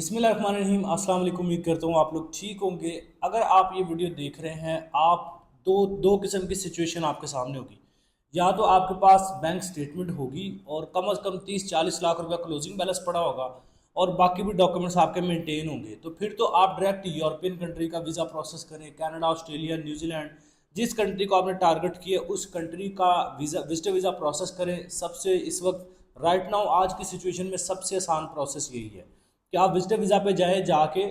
बिस्मिल्लाहिर्रहमानिर्रहीम। अस्सलाम वालेकुम। उम्मीद करता हूँ आप लोग ठीक होंगे। अगर आप ये वीडियो देख रहे हैं, आप दो दो किस्म की सिचुएशन आपके सामने होगी। या तो आपके पास बैंक स्टेटमेंट होगी और कम से कम 30-40 लाख रुपया क्लोजिंग बैलेंस पड़ा होगा और बाकी भी डॉक्यूमेंट्स आपके मेंटेन होंगे, तो फिर तो आप डायरेक्ट यूरोपियन कंट्री का वीज़ा प्रोसेस करें। कनाडा, ऑस्ट्रेलिया, न्यूजीलैंड, जिस कंट्री को आपने टारगेट किया उस कंट्री का वीज़ा, विजिटर वीज़ा प्रोसेस करें। सबसे इस वक्त राइट नाउ आज की सिचुएशन में सबसे आसान प्रोसेस यही है कि आप विजिटर वीज़ा पे जाए, जाके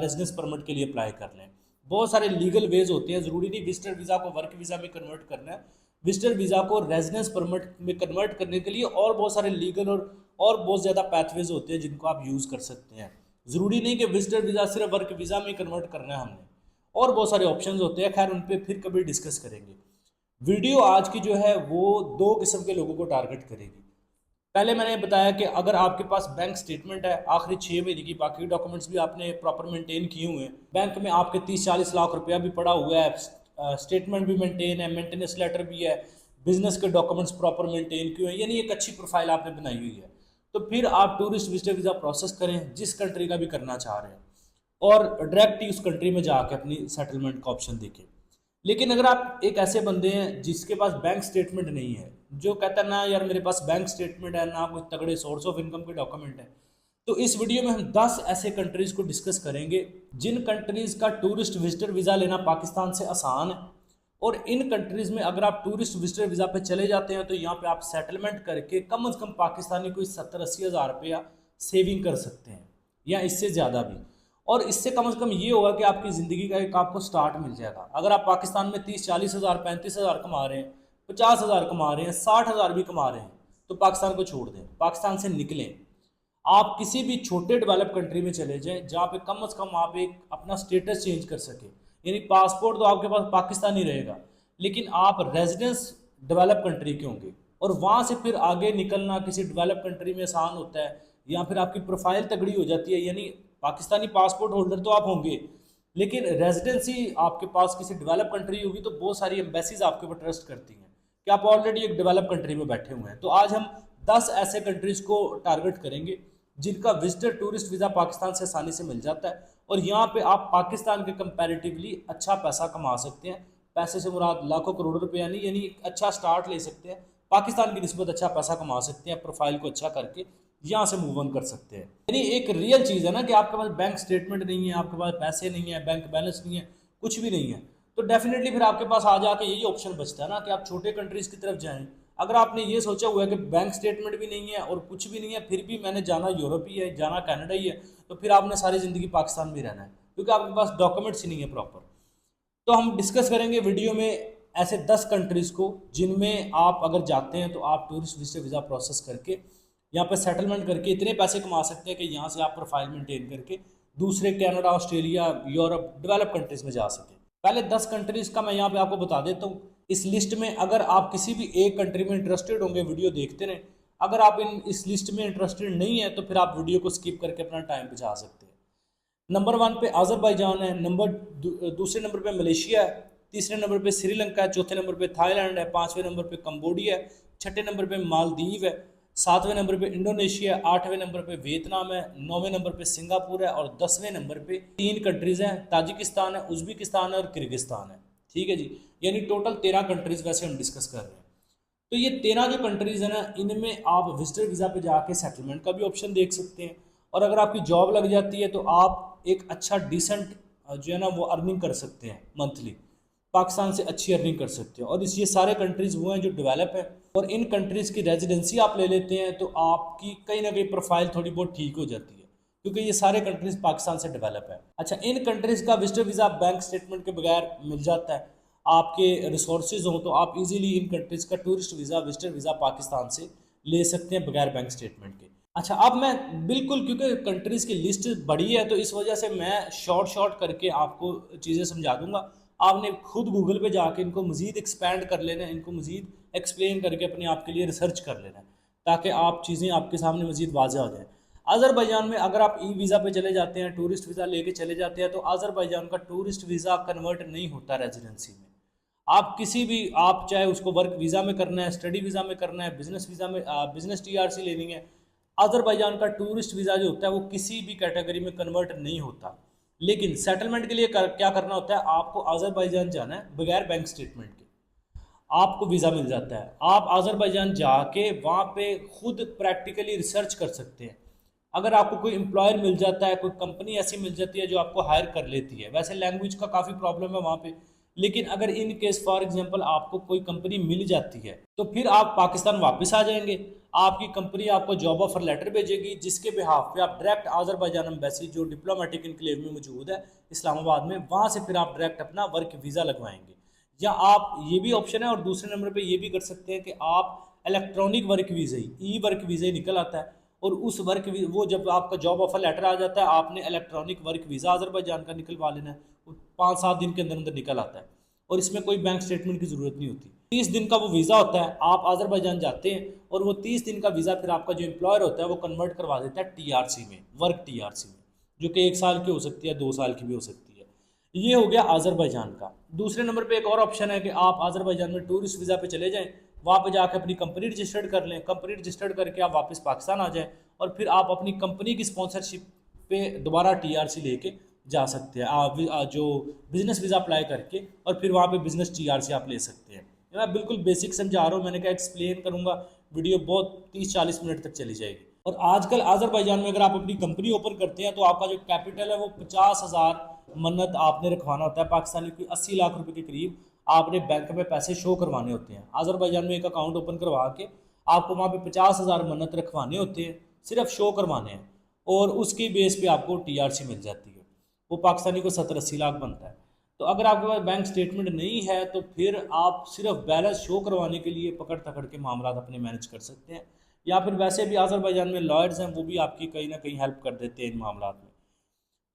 रेजिडेंस परमिट के लिए अप्लाई कर लें। बहुत सारे लीगल वेज होते हैं, ज़रूरी नहीं विजिटर वीज़ा को वर्क वीज़ा में कन्वर्ट करना है। विजिटर वीज़ा को रेजिडेंस परमिट में कन्वर्ट करने के लिए और बहुत सारे लीगल और बहुत ज़्यादा पैथवेज होते हैं जिनको आप यूज़ कर सकते हैं। ज़रूरी नहीं कि विजिटर वीज़ा सिर्फ वर्क वीज़ा में कन्वर्ट करना है हमने, और बहुत सारे ऑप्शंस होते हैं। खैर, उन पर फिर कभी डिस्कस करेंगे। वीडियो आज की जो है वो दो किस्म के लोगों को टारगेट करेगी। पहले मैंने बताया कि अगर आपके पास बैंक स्टेटमेंट है आखिरी 6 महीने की, बाकी डॉक्यूमेंट्स भी आपने प्रॉपर मेंटेन किए हुए हैं, बैंक में आपके 30-40 लाख रुपया भी पड़ा हुआ है, स्टेटमेंट भी मेंटेन है, मेंटेनेंस लेटर भी है, बिजनेस के डॉक्यूमेंट्स प्रॉपर मेंटेन किए हुए हैं, यानी एक अच्छी प्रोफाइल आपने बनाई हुई है, तो फिर आप टूरिस्ट विजिटर वीज़ा प्रोसेस करें जिस कंट्री का भी करना चाह रहे हैं, और डायरेक्ट ही उस कंट्री में जाकर अपनी सेटलमेंट का ऑप्शन देखें। लेकिन अगर आप एक ऐसे बंदे हैं जिसके पास बैंक स्टेटमेंट नहीं है, जो कहता है ना यार मेरे पास बैंक स्टेटमेंट है ना कोई तगड़े सोर्स ऑफ इनकम के डॉक्यूमेंट है, तो इस वीडियो में हम 10 ऐसे कंट्रीज को डिस्कस करेंगे जिन कंट्रीज का टूरिस्ट विजिटर वीज़ा लेना पाकिस्तान से आसान है। और इन कंट्रीज में अगर आप टूरिस्ट विजिटर वीज़ा पे चले जाते हैं तो यहाँ पे आप सेटलमेंट करके कम से कम पाकिस्तानी कोई 70-80 हज़ार रुपया सेविंग कर सकते हैं, या इससे ज़्यादा भी। और इससे कम से कम ये होगा कि आपकी ज़िंदगी का एक आपको स्टार्ट मिल जाएगा। अगर आप पाकिस्तान में 30-40 हज़ार 35 हज़ार कमा रहे हैं, 50 हज़ार कमा रहे हैं, 60 हज़ार भी कमा रहे हैं, तो पाकिस्तान को छोड़ दें, पाकिस्तान से निकलें। आप किसी भी छोटे डेवलप कंट्री में चले जाएं जहाँ पे कम से कम आप एक अपना स्टेटस चेंज कर सके। यानी पासपोर्ट तो आपके पास पाकिस्तानी रहेगा, लेकिन आप रेजिडेंस डेवलप कंट्री के होंगे, और वहाँ से फिर आगे निकलना किसी डेवलप कंट्री में आसान होता है, या फिर आपकी प्रोफाइल तगड़ी हो जाती है। यानी पाकिस्तानी पासपोर्ट होल्डर तो आप होंगे, लेकिन रेजिडेंसी आपके पास किसी डेवलप कंट्री होगी तो बहुत सारी एम्बेसीज आपके ऊपर ट्रस्ट करती हैं कि आप ऑलरेडी एक डेवलप कंट्री में बैठे हुए हैं। तो आज हम 10 ऐसे कंट्रीज को टारगेट करेंगे जिनका विजिटर टूरिस्ट वीज़ा पाकिस्तान से आसानी से मिल जाता है, और यहाँ पे आप पाकिस्तान के कंपैरेटिवली अच्छा पैसा कमा सकते हैं। पैसे से मुराद लाखों करोड़ों रुपया नहीं, यानी एक अच्छा स्टार्ट ले सकते हैं, पाकिस्तान की निस्बत अच्छा पैसा कमा सकते हैं, प्रोफाइल को अच्छा करके यहाँ से मूव ऑन कर सकते हैं। यानी एक रियल चीज़ है ना कि आपके पास बैंक स्टेटमेंट नहीं है, आपके पास पैसे नहीं है, बैंक बैलेंस नहीं है, कुछ भी नहीं है, तो डेफिनेटली फिर आपके पास आ जाके यही ऑप्शन बचता है ना कि आप छोटे कंट्रीज़ की तरफ जाएं। अगर आपने ये सोचा हुआ है कि बैंक स्टेटमेंट भी नहीं है और कुछ भी नहीं है, फिर भी मैंने जाना यूरोप ही है, जाना कनाडा ही है, तो फिर आपने सारी ज़िंदगी पाकिस्तान में रहना है, क्योंकि आपके पास डॉक्यूमेंट्स ही नहीं है प्रॉपर। तो हम डिस्कस करेंगे वीडियो में ऐसे 10 कंट्रीज़ को जिनमें आप अगर जाते हैं तो आप टूरिस्ट विजिटर वीज़ा प्रोसेस करके यहाँ पे सेटलमेंट करके इतने पैसे कमा सकते हैं कि यहाँ से आप प्रोफाइल मेंटेन करके दूसरे Canada, Australia, Europe, develop countries में जा सकें। पहले 10 कंट्रीज़ का मैं यहाँ पे आपको बता देता हूँ। इस लिस्ट में अगर आप किसी भी एक कंट्री में इंटरेस्टेड होंगे, वीडियो देखते रहें। अगर आप इस लिस्ट में इंटरेस्टेड नहीं है तो फिर आप वीडियो को स्किप करके अपना टाइम बचा सकते हैं। नंबर 1 पे अज़रबैजान है, दूसरे नंबर पे मलेशिया है, तीसरे नंबर पे श्रीलंका है, चौथे नंबर पे थाईलैंड है, पाँचवें नंबर पे कंबोडिया है, छठे नंबर पे मालदीव है, सातवें नंबर पे इंडोनेशिया, आठवें नंबर पे वियतनाम है, नौवें नंबर पे सिंगापुर है, और 10वें नंबर पे 3 कंट्रीज़ हैं, ताजिकिस्तान है, उज़्बेकिस्तान है और किर्गिस्तान है। ठीक है जी, यानी टोटल 13 कंट्रीज़ वैसे हम डिस्कस कर रहे हैं। तो ये 13 जो कंट्रीज़ है ना, इनमें आप विजिटर वीज़ा पे जाके सेटलमेंट का भी ऑप्शन देख सकते हैं, और अगर आपकी जॉब लग जाती है तो आप एक अच्छा डिसेंट जो है ना वो अर्निंग कर सकते हैं मंथली, पाकिस्तान से अच्छी अर्निंग कर सकते हैं। और इस ये सारे कंट्रीज़ वो हैं जो डेवलप है, और इन कंट्रीज़ की रेजिडेंसी आप ले लेते हैं तो आपकी कहीं ना कहीं प्रोफाइल थोड़ी बहुत ठीक हो जाती है, क्योंकि ये सारे कंट्रीज़ पाकिस्तान से डेवलप है। अच्छा, इन कंट्रीज़ का विजिटर वीज़ा बैंक स्टेटमेंट के बगैर मिल जाता है। आपके रिसोर्सेज हों तो आप इजीली इन कंट्रीज़ का tourist visa, visitor visa Pakistan से ले सकते हैं बगैर बैंक स्टेटमेंट के। अच्छा, अब मैं बिल्कुल, क्योंकि कंट्रीज़ की लिस्ट बड़ी है तो इस वजह से मैं शॉर्ट करके आपको चीज़ें समझा दूंगा। आपने खुद गूगल पे जाके इनको मज़ीद एक्सपैंड कर लेना है, इनको मज़ीद एक्सप्लेन करके अपने आप के लिए रिसर्च कर लेना है, ताकि आप चीज़ें आपके सामने मज़ीद वाज़ेह हो जाए। अज़रबैजान में अगर आप ई वीज़ा पे चले जाते हैं, टूरिस्ट वीज़ा लेके चले जाते हैं, तो अज़रबैजान का टूरिस्ट वीज़ा कन्वर्ट नहीं होता रेजिडेंसी में। आप किसी भी, आप चाहे उसको वर्क वीज़ा में करना है, स्टडी वीज़ा में करना है, बिजनेस वीज़ा में, बिजनेस टीआरसी लेनी है, अज़रबैजान का टूरिस्ट वीज़ा जो होता है वो किसी भी कैटेगरी में कन्वर्ट नहीं होता। लेकिन सेटलमेंट के लिए क्या करना होता है, आपको अज़रबैजान जाना है बगैर बैंक स्टेटमेंट के, आपको वीज़ा मिल जाता है। आप अज़रबैजान जाके वहाँ पे खुद प्रैक्टिकली रिसर्च कर सकते हैं। अगर आपको कोई एम्प्लॉयर मिल जाता है, कोई कंपनी ऐसी मिल जाती है जो आपको हायर कर लेती है, वैसे लैंग्वेज का काफ़ी प्रॉब्लम है वहाँ पे, लेकिन अगर इन केस फॉर एग्जांपल आपको कोई कंपनी मिल जाती है तो फिर आप पाकिस्तान वापस आ जाएंगे। आपकी कंपनी आपको जॉब ऑफर लेटर भेजेगी जिसके बिहाफ पे आप डायरेक्ट अज़रबैजान एम्बेसी जो डिप्लोमेटिक इनक्लेव में मौजूद है इस्लामाबाद में, वहाँ से फिर आप डायरेक्ट अपना वर्क वीज़ा लगवाएंगे। या आप ये भी ऑप्शन है, और दूसरे नंबर पे ये भी कर सकते हैं कि आप इलेक्ट्रॉनिक वर्क वीज़ा ही, ई वर्क वीज़ा ही निकल आता है, और उस वो जब आपका जॉब ऑफर लेटर आ जाता है आपने इलेक्ट्रॉनिक वर्क वीज़ा अज़रबैजान का निकलवा लेना है, वो 5-7 दिन के अंदर अंदर निकल आता है और इसमें कोई बैंक स्टेटमेंट की ज़रूरत नहीं होती। 30 दिन का वो वीज़ा होता है, आप अज़रबैजान जाते हैं और वो 30 दिन का वीज़ा फिर आपका जो एम्प्लॉयर होता है वो कन्वर्ट करवा देता है टीआरसी में, वर्क टीआरसी में, जो कि 1 साल की हो सकती है, 2 साल की भी हो सकती है। ये हो गया अज़रबैजान का। दूसरे नंबर पे एक और ऑप्शन है कि आप अज़रबैजान में टूरिस्ट वीज़ा पे चले जाएं, वहाँ पे जाकर अपनी कंपनी रजिस्टर्ड कर लें, कंपनी रजिस्टर्ड करके आप वापस पाकिस्तान आ जाएं और फिर आप अपनी कंपनी की स्पॉन्सरशिप पे दोबारा टीआरसी लेके जा सकते हैं। जो बिज़नेस वीज़ा अप्लाई करके और फिर वहाँ पे बिज़नेस टीआरसी आप ले सकते हैं। मैं बिल्कुल बेसिक समझा रहा हूँ, मैंने कहा एक्सप्लेन करूँगा, वीडियो बहुत 30-40 मिनट तक चली जाएगी। और आजकल अज़रबैजान में अगर आप अपनी कंपनी ओपन करते हैं तो आपका जो कैपिटल है वो 50,000 मन्नत आपने रखवाना होता है, पाकिस्तानी की 80 लाख रुपए के करीब आपने बैंक में पैसे शो करवाने होते हैं। अज़रबैजान में एक अकाउंट ओपन करवा के आपको वहाँ पे 50,000 मन्नत रखवाने होते हैं, सिर्फ शो करवाने हैं, और उसकी बेस पे आपको टीआरसी मिल जाती है। वो पाकिस्तानी को 70-80 लाख बनता है। तो अगर आपके पास बैंक स्टेटमेंट नहीं है तो फिर आप सिर्फ बैलेंस शो करवाने के लिए पकड़ तकड़ के मामला अपने मैनेज कर सकते हैं, या फिर वैसे भी अज़रबैजान में लॉयर्स हैं वो भी आपकी कहीं ना कहीं हेल्प कर देते हैं इन मामला में।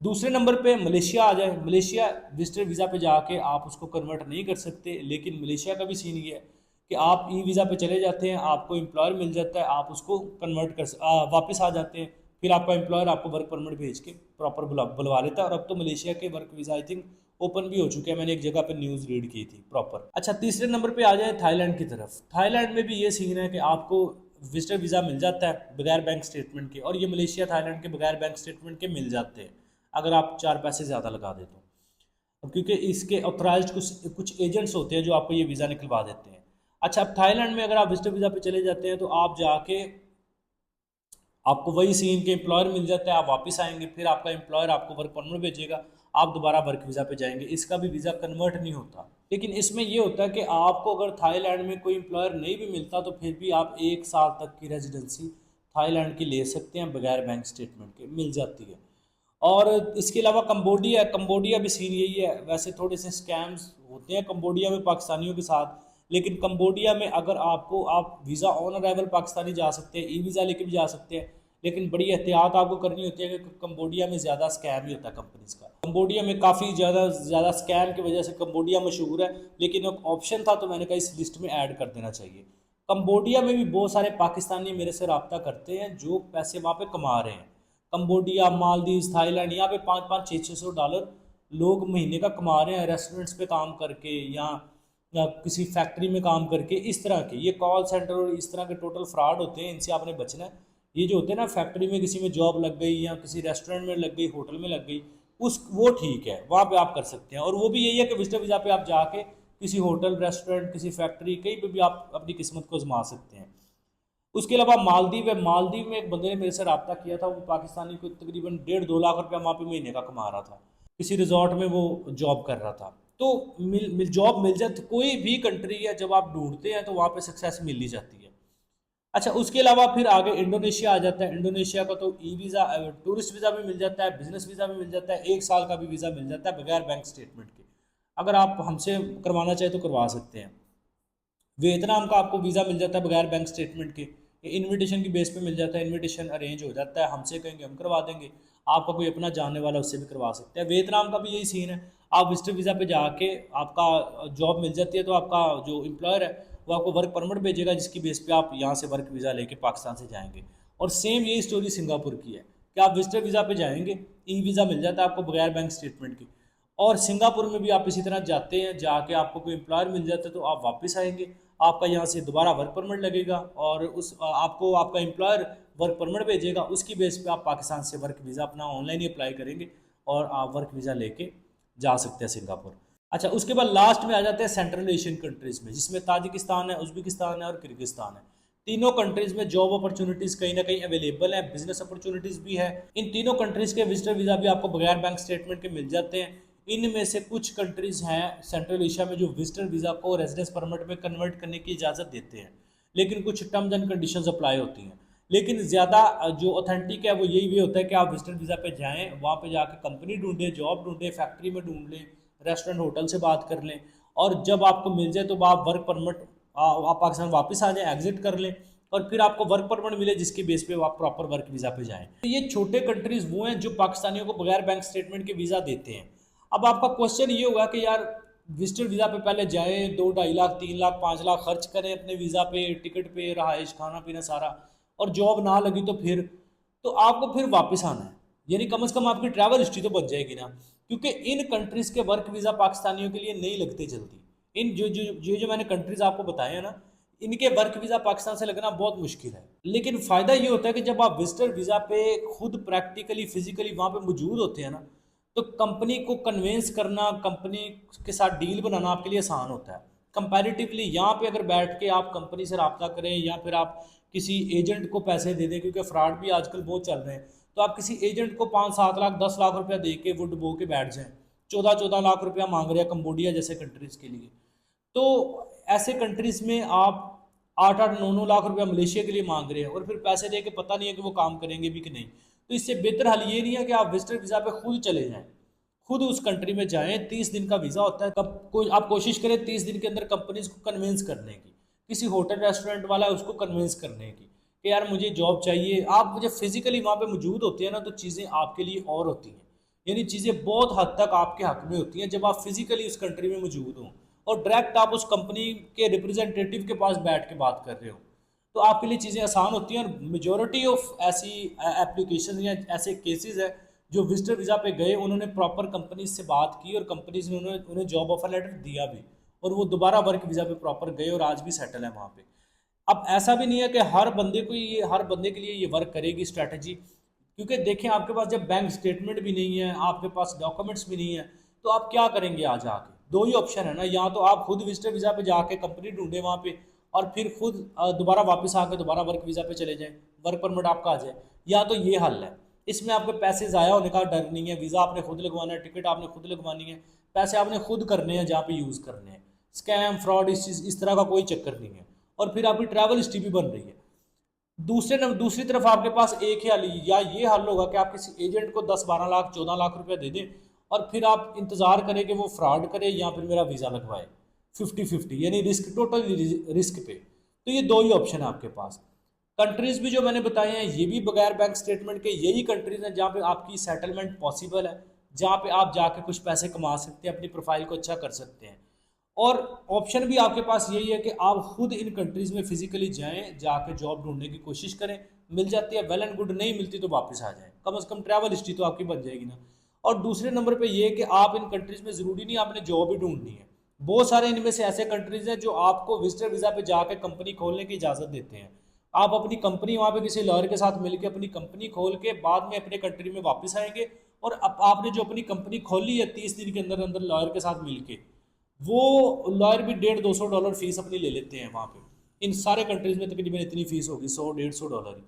दूसरे नंबर पे मलेशिया आ जाए। मलेशिया विजिटर वीज़ा पे जाके आप उसको कन्वर्ट नहीं कर सकते, लेकिन मलेशिया का भी सीन ये है कि आप ई वीज़ा पे चले जाते हैं, आपको एम्प्लॉयर मिल जाता है, आप उसको कन्वर्ट वापस आ जाते हैं, फिर आपका एम्प्लॉयर आपको वर्क परमिट भेज के प्रॉपर बुलवा लेता है। और अब तो मलेशिया के work visa I think open भी हो चुके हैं, मैंने एक जगह पे न्यूज़ रीड की थी प्रॉपर। अच्छा, तीसरे नंबर पे आ जाए थाईलैंड की तरफ। थाईलैंड में भी ये सीन है कि आपको विजिटर वीज़ा मिल जाता है बगैर बैंक स्टेटमेंट के, और ये मलेशिया थाईलैंड के बगैर बैंक स्टेटमेंट के मिल जाते हैं अगर आप 4 पैसे ज़्यादा लगा दे तो, क्योंकि इसके ऑथराइज्ड कुछ कुछ एजेंट्स होते हैं जो आपको ये वीज़ा निकलवा देते हैं। अच्छा, अब थाईलैंड में अगर आप विजिटर वीज़ा पे चले जाते हैं तो आप जाके आपको वही सीन के एम्प्लॉयर मिल जाता है, आप वापस आएंगे, फिर आपका एम्प्लॉयर आपको वर्क परमिट भेजेगा, आप दोबारा वर्क वीज़ा पे जाएंगे, इसका भी वीज़ा कन्वर्ट नहीं होता। लेकिन इसमें ये होता है कि आपको अगर थाईलैंड में कोई एम्प्लॉयर नहीं भी मिलता तो फिर भी आप 1 साल तक की रेजिडेंसी थाईलैंड की ले सकते हैं बगैर बैंक स्टेटमेंट के, मिल जाती है। और इसके अलावा कंबोडिया, कंबोडिया भी सीन यही है। वैसे थोड़े से स्कैम्स होते हैं कंबोडिया में पाकिस्तानियों के साथ, लेकिन कंबोडिया में अगर आप वीज़ा ऑन अराइवल पाकिस्तानी जा सकते हैं, ई वीज़ा लेके भी जा सकते हैं, लेकिन बड़ी एहतियात आपको करनी होती है कि कंबोडिया में ज़्यादा स्कैम ही होता है कंपनीज का। कंबोडिया में काफ़ी ज़्यादा स्कैम की वजह से कंबोडिया मशहूर है, लेकिन एक ऑप्शन था तो मैंने कहा इस लिस्ट में ऐड कर देना चाहिए। कंबोडिया में भी बहुत सारे पाकिस्तानी मेरे से रब्ता करते हैं जो पैसे वहाँ पे कमा रहे हैं। कंबोडिया, मालदीव, थाईलैंड, यहाँ पे 5-5, 600 डॉलर लोग महीने का कमा रहे हैं रेस्टोरेंट्स पे काम करके, या किसी फैक्ट्री में काम करके। इस तरह के ये कॉल सेंटर और इस तरह के टोटल फ्रॉड होते हैं, इनसे आपने बचना है। ये जो होते हैं ना, फैक्ट्री में किसी में जॉब लग गई या किसी रेस्टोरेंट में लग गई, होटल में लग गई, वो ठीक है, वहाँ पे आप कर सकते हैं। और वो भी यही है कि विजिटर वीज़ा पे आप जाके किसी होटल, रेस्टोरेंट, किसी फैक्ट्री, कहीं पे भी आप अपनी किस्मत को आजमा सकते हैं। उसके अलावा मालदीव है। मालदीव में एक बंदे ने मेरे से रब्ता किया था, वो पाकिस्तानी को तकरीबन 1.5-2 लाख रुपया वहाँ पे महीने का कमा रहा था, किसी रिजॉर्ट में वो जॉब कर रहा था। तो जॉब मिल जाती, कोई भी कंट्री है जब आप ढूंढते हैं तो वहाँ पे सक्सेस मिल ही जाती है। अच्छा, उसके अलावा फिर आगे इंडोनेशिया आ जाता है। इंडोनेशिया का तो ई वीज़ा, टूरिस्ट वीज़ा भी मिल जाता है, बिजनेस वीज़ा भी मिल जाता है, 1 साल का भी वीज़ा मिल जाता है बगैर बैंक स्टेटमेंट के। अगर आप हमसे करवाना चाहें तो करवा सकते हैं। वियतनाम का आपको वीज़ा मिल जाता है बगैर बैंक स्टेटमेंट के, इनविटेशन की बेस पे मिल जाता है, इनविटेशन अरेंज हो जाता है, हमसे कहेंगे हम करवा देंगे, आपका कोई अपना जानने वाला उससे भी करवा सकते हैं। वियतनाम का भी यही सीन है, आप विजिटर वीज़ा पे जाके आपका जॉब मिल जाती है तो आपका जो एम्प्लॉयर है वो आपको वर्क परमिट भेजेगा, जिसकी बेस पे आप यहाँ से वर्क वीज़ा लेके पाकिस्तान से जाएंगे। और सेम यही स्टोरी सिंगापुर की है कि आप विजिटर वीज़ा पे जाएंगे, ई वीज़ा मिल जाता है आपको बगैर बैंक स्टेटमेंट के। और सिंगापुर में भी आप इसी तरह जाते हैं, जाके आपको कोई एम्प्लॉयर मिल जाता है तो आप वापस आएंगे, आपका यहाँ से दोबारा वर्क परमिट लगेगा और आपको आपका एम्प्लॉयर वर्क परमिट भेजेगा, उसकी बेस पे आप पाकिस्तान से वर्क वीज़ा अपना ऑनलाइन ही अप्लाई करेंगे और आप वर्क वीज़ा लेके जा सकते हैं सिंगापुर। अच्छा, उसके बाद लास्ट में आ जाते हैं सेंट्रल एशियन कंट्रीज़ में, जिसमें ताजिकिस्तान है, उज़्बेकिस्तान है और किर्गिस्तान है। तीनों कंट्रीज़ में जॉब अपॉर्चुनिटीज़ कहीं ना कहीं अवेलेबल है, बिजनेस अपॉर्चुनिटीज़ भी है। इन तीनों कंट्रीज़ के विजिटर वीज़ा भी आपको बगैर बैंक स्टेटमेंट के मिल जाते हैं। इनमें से कुछ कंट्रीज़ हैं सेंट्रल एशिया में जो विजिटर वीज़ा को रेजिडेंस परमिट में कन्वर्ट करने की इजाज़त देते हैं, लेकिन कुछ टर्म्स एंड कंडीशंस अप्लाई होती हैं। लेकिन ज़्यादा जो ऑथेंटिक है वो यही वे होता है कि आप विजिटर वीज़ा पे जाएँ, वहाँ पे जाके कंपनी ढूंढें, जॉब ढूंढें, फैक्ट्री में ढूंढ लें, रेस्टोरेंट होटल से बात कर लें, और जब आपको मिल जाए तो आप वर्क परमिट आप पाकिस्तान वापस आ जाएँ, एग्जिट कर लें, और फिर आपको वर्क परमिट मिले जिसकी बेस पे आप प्रॉपर वर्क वीज़ा पे जाएँ। तो ये छोटे कंट्रीज़ वो हैं जो पाकिस्तानियों को बगैर बैंक स्टेटमेंट के वीज़ा देते हैं। अब आपका क्वेश्चन ये होगा कि यार विजिटर वीज़ा पे पहले जाएँ, 2-2.5 लाख 3 लाख 5 लाख खर्च करें अपने वीज़ा पे, टिकट पे, रहाइश, खाना पीना सारा, और जॉब ना लगी तो फिर तो आपको फिर वापस आना है, यानी कम से कम आपकी ट्रैवल हिस्ट्री तो बन जाएगी ना, क्योंकि इन कंट्रीज़ के वर्क वीज़ा पाकिस्तानियों के लिए नहीं लगते जल्दी। इन जो मैंने कंट्रीज़ आपको बताए हैं ना, इनके वर्क वीज़ा पाकिस्तान से लगना बहुत मुश्किल है। लेकिन फ़ायदा ये होता है कि जब आप विजिटर वीज़ा पे खुद प्रैक्टिकली फिजिकली वहाँ पे मौजूद होते हैं ना, तो कंपनी को कन्वेंस करना, कंपनी के साथ डील बनाना आपके लिए आसान होता है कंपैरेटिवली। यहाँ पे अगर बैठ के आप कंपनी से रब्ता करें या फिर आप किसी एजेंट को पैसे दे दें, क्योंकि फ्रॉड भी आजकल बहुत चल रहे हैं, तो आप किसी एजेंट को 5-7 लाख 10 लाख रुपया दे के वो डुबो के बैठ जाएं, 14-14 लाख रुपया मांग रहे हैं कंबोडिया जैसे कंट्रीज़ के लिए। तो ऐसे कंट्रीज़ में आप 8-8 9 9 लाख रुपया मलेशिया के लिए मांग रहे हैं, और फिर पैसे दे के पता नहीं है कि वो काम करेंगे भी कि नहीं। तो इससे बेहतर हल ये नहीं है कि आप विजिटर वीज़ा पे खुद चले जाएं, खुद उस कंट्री में जाएं। 30 दिन का वीज़ा होता है, कब कोई आप कोशिश करें 30 दिन के अंदर कंपनीज को कन्विंस करने की, किसी होटल रेस्टोरेंट वाला है उसको कन्विंस करने की कि यार मुझे जॉब चाहिए। आप मुझे फिजिकली वहाँ पे मौजूद होते हैं ना, तो चीज़ें आपके लिए और होती हैं, यानी चीज़ें बहुत हद तक आपके हक में होती हैं जब आप फिजिकली उस कंट्री में मौजूद हों, और डायरेक्ट आप उस कंपनी के रिप्रेजेंटेटिव के पास बैठ के बात कर रहे हो, तो आपके लिए चीज़ें आसान होती हैं। और मेजोरिटी ऑफ ऐसी एप्लीकेशन या ऐसे केसेस है जो विजिटर वीज़ा पे गए, उन्होंने प्रॉपर कंपनीज से बात की और कंपनीज ने उन्हें जॉब ऑफर लेटर दिया भी, और वो दोबारा वर्क वीज़ा पे प्रॉपर गए और आज भी सेटल है वहाँ पे। अब ऐसा भी नहीं है कि हर बंदे के लिए ये वर्क करेगी स्ट्रैटेजी, क्योंकि देखें आपके पास जब बैंक स्टेटमेंट भी नहीं है, आपके पास डॉक्यूमेंट्स भी नहीं है, तो आप क्या करेंगे आज आके? दो ही ऑप्शन है ना, या तो आप खुद विजिटर वीज़ा पे जाके कंपनी ढूंढे वहाँ पे, और फिर खुद दोबारा वापस आके दोबारा वर्क वीज़ा पे चले जाएं, वर्क परमिट आपका आ जाए, या तो ये हल है। इसमें आपके पैसे ज़ाया होने का डर नहीं है, वीज़ा आपने खुद लगवाना है, टिकट आपने खुद लगवानी है, पैसे आपने खुद करने हैं जहाँ पे यूज़ करने हैं। स्कैम फ्रॉड इस तरह का कोई चक्कर नहीं है, और फिर आपकी ट्रैवल हिस्ट्री भी बन रही है। दूसरी तरफ आपके पास एक ही हल, या ये हल होगा कि आप किसी एजेंट को 10-12 लाख 14 लाख रुपया दे दें, और फिर आप इंतज़ार करें कि वो फ्रॉड करे या फिर मेरा वीज़ा लगवाए 50-50, यानी रिस्क, टोटल रिस्क पे। तो ये दो ही ऑप्शन है आपके पास। कंट्रीज़ भी जो मैंने बताए हैं ये भी बगैर बैंक स्टेटमेंट के यही कंट्रीज़ हैं जहाँ पे आपकी सेटलमेंट पॉसिबल है, जहाँ पे आप जाके कुछ पैसे कमा सकते हैं, अपनी प्रोफाइल को अच्छा कर सकते हैं। और ऑप्शन भी आपके पास यही है कि आप खुद इन कंट्रीज़ में फिजिकली जाएं, जाके जॉब ढूंढने की कोशिश करें, मिल जाती है वेल एंड गुड, नहीं मिलती तो वापस आ जाएं, कम से कम ट्रैवल हिस्ट्री तो आपकी बन जाएगी ना। और दूसरे नंबर पे ये कि आप इन कंट्रीज़ में ज़रूरी नहीं आपने जॉब ही ढूंढनी है, बहुत सारे इनमें से ऐसे कंट्रीज़ हैं जो आपको विजिटर वीज़ा पे जाके कंपनी खोलने की इजाज़त देते हैं। आप अपनी कंपनी वहाँ पे किसी लॉयर के साथ मिलकर अपनी कंपनी खोल के बाद में अपने कंट्री में वापस आएंगे, और अब आपने जो अपनी कंपनी खोली है 30 दिन के अंदर अंदर लॉयर के साथ मिलके, वो लॉयर भी $150-200 फीस अपनी ले लेते हैं वहाँ पे। इन सारे कंट्रीज़ में तकरीबन इतनी फीस होगी, $100-150 ही।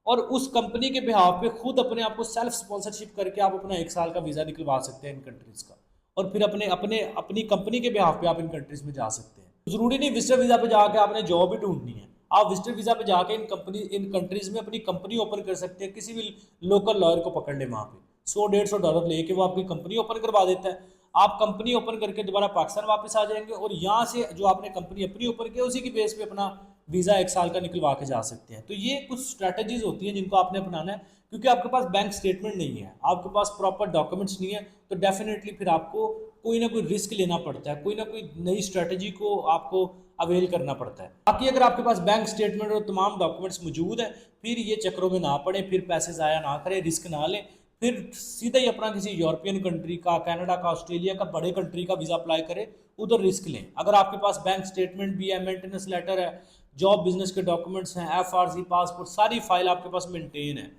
और उस कंपनी के बिहाफ पे खुद अपने आप को सेल्फ स्पॉन्सरशिप करके आप अपना 1 साल का वीज़ा निकलवा सकते हैं इन कंट्रीज़ का, और फिर अपनी कंपनी के बिहाफ पे आप इन कंट्रीज़ में जा सकते हैं। ज़रूरी नहीं विजिटर वीज़ा पे जाके आपने जॉब ही ढूंढनी है, आप विजिटर वीज़ा पे जाके इन कंट्रीज़ में अपनी कंपनी ओपन कर सकते हैं। किसी भी लोकल लॉयर को पकड़ ले वहाँ पे, $100-150 लेके वो आपकी कंपनी ओपन करवा देता है। आप कंपनी ओपन करके दोबारा पाकिस्तान वापस आ जाएंगे, और यहाँ से जो आपने कंपनी अपनी ओपन की उसी की बेस पे अपना वीज़ा 1 साल का निकलवा के जा सकते हैं। तो ये कुछ स्ट्रैटेजीज होती हैं जिनको आपने अपनाना है, क्योंकि आपके पास बैंक स्टेटमेंट नहीं है, आपके पास प्रॉपर डॉक्यूमेंट्स नहीं है, तो डेफिनेटली फिर आपको कोई ना कोई रिस्क लेना पड़ता है, कोई ना कोई नई स्ट्रैटेजी को आपको अवेल करना पड़ता है। बाकी अगर आपके पास बैंक स्टेटमेंट और तमाम डॉक्यूमेंट्स मौजूद हैं, फिर ये चक्करों में ना पड़े, फिर पैसे ज़ाया ना करें, रिस्क ना लें, फिर सीधा ही अपना किसी यूरोपियन कंट्री का, कनाडा का, ऑस्ट्रेलिया का, बड़े कंट्री का वीज़ा अप्लाई करें, उधर रिस्क लें। अगर आपके पास बैंक स्टेटमेंट भी है, मेंटेनेंस लेटर है, जॉब बिजनेस के डॉक्यूमेंट्स हैं, FRC, पासपोर्ट, सारी फाइल आपके पास मेंटेन है,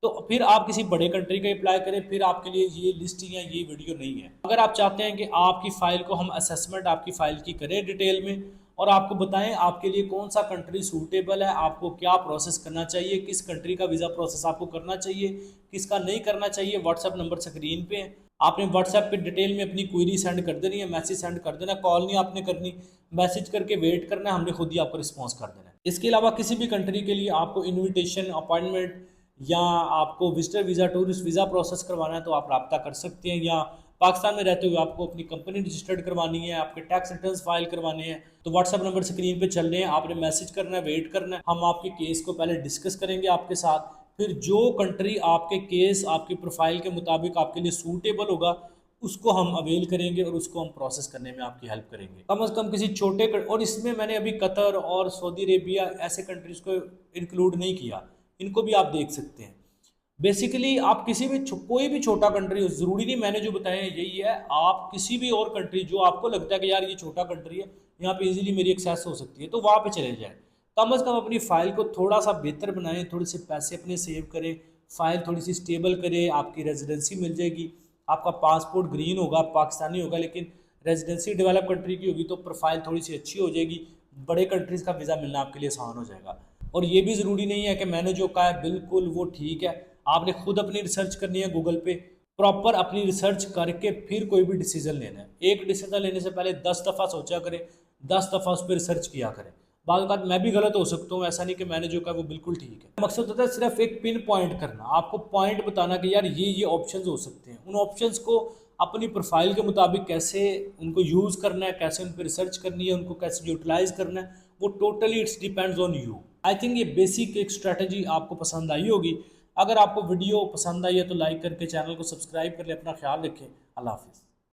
तो फिर आप किसी बड़े कंट्री का अप्लाई करें, फिर आपके लिए ये लिस्ट या ये वीडियो नहीं है। अगर आप चाहते हैं कि आपकी फ़ाइल को हम असेसमेंट आपकी फ़ाइल की करें डिटेल में और आपको बताएं आपके लिए कौन सा कंट्री सूटेबल है, आपको क्या प्रोसेस करना चाहिए, किस कंट्री का वीज़ा प्रोसेस आपको करना चाहिए, किसका नहीं करना चाहिए, व्हाट्सएप नंबर स्क्रीन पे है। आपने व्हाट्सएप पे डिटेल में अपनी क्वेरी सेंड कर देनी है, मैसेज सेंड कर देना, कॉल नहीं आपने करनी, मैसेज करके वेट करना है, हमने खुद ही आपको रिस्पॉन्स कर देना है। इसके अलावा किसी भी कंट्री के लिए आपको इन्विटेशन, अपॉइंटमेंट या आपको visitor visa, tourist visa process करवाना है तो आप रब्ता कर सकते हैं, या पाकिस्तान में रहते हुए आपको अपनी कंपनी रजिस्टर्ड करवानी है, आपके टैक्स रिटर्न्स फाइल करवाने हैं, तो व्हाट्सएप नंबर स्क्रीन पे चल रहे हैं, आपने मैसेज करना है, वेट करना है, हम आपके केस को पहले डिस्कस करेंगे आपके साथ, फिर जो कंट्री आपके केस, आपकी प्रोफाइल के मुताबिक आपके लिए सूटेबल होगा उसको हम अवेल करेंगे और उसको हम प्रोसेस करने में आपकी हेल्प करेंगे। कम से कम किसी और इसमें मैंने अभी कतर और सऊदी अरेबिया ऐसे कंट्रीज़ को इंक्लूड नहीं किया, इनको भी आप देख सकते हैं। बेसिकली आप किसी भी कोई भी छोटा कंट्री हो, ज़रूरी नहीं मैंने जो बताया यही है, आप किसी भी और कंट्री जो आपको लगता है कि यार ये छोटा कंट्री है, यहाँ पे इजीली मेरी एक्सेस हो सकती है, तो वहाँ पे चले जाएं। कम से कम अपनी फ़ाइल को थोड़ा सा बेहतर बनाएं, थोड़े से पैसे अपने सेव करें, फ़ाइल थोड़ी सी स्टेबल करें, आपकी रेजिडेंसी मिल जाएगी, आपका पासपोर्ट ग्रीन होगा, पाकिस्तानी होगा, लेकिन रेजिडेंसी डेवलप कंट्री की होगी तो प्रोफाइल थोड़ी सी अच्छी हो जाएगी, बड़े कंट्रीज़ का वीज़ा मिलना आपके लिए आसान हो जाएगा। और ये भी ज़रूरी नहीं है कि मैंने जो कहा है बिल्कुल वो ठीक है, आपने खुद अपनी रिसर्च करनी है, गूगल पे प्रॉपर अपनी रिसर्च करके फिर कोई भी डिसीजन लेना है। एक डिसीजन लेने से पहले 10 दफ़ा सोचा करें, 10 दफ़ा उस पर रिसर्च किया करें। बाद बात मैं भी गलत हो सकता हूँ, ऐसा नहीं कि मैंने जो कहा वो बिल्कुल ठीक है। मकसद होता है सिर्फ एक पिन पॉइंट करना, आपको पॉइंट बताना कि यार ये ऑप्शंस हो सकते हैं, उन ऑप्शंस को अपनी प्रोफाइल के मुताबिक कैसे उनको यूज़ करना है, कैसे उन पर रिसर्च करनी है, उनको कैसे यूटिलाइज करना है, वो totally it's depends on you. I think ये बेसिक एक स्ट्रैटेजी आपको पसंद आई होगी। अगर आपको वीडियो पसंद आई है तो लाइक करके चैनल को सब्सक्राइब कर ले, अपना ख्याल रखें, अल्लाह हाफिज़।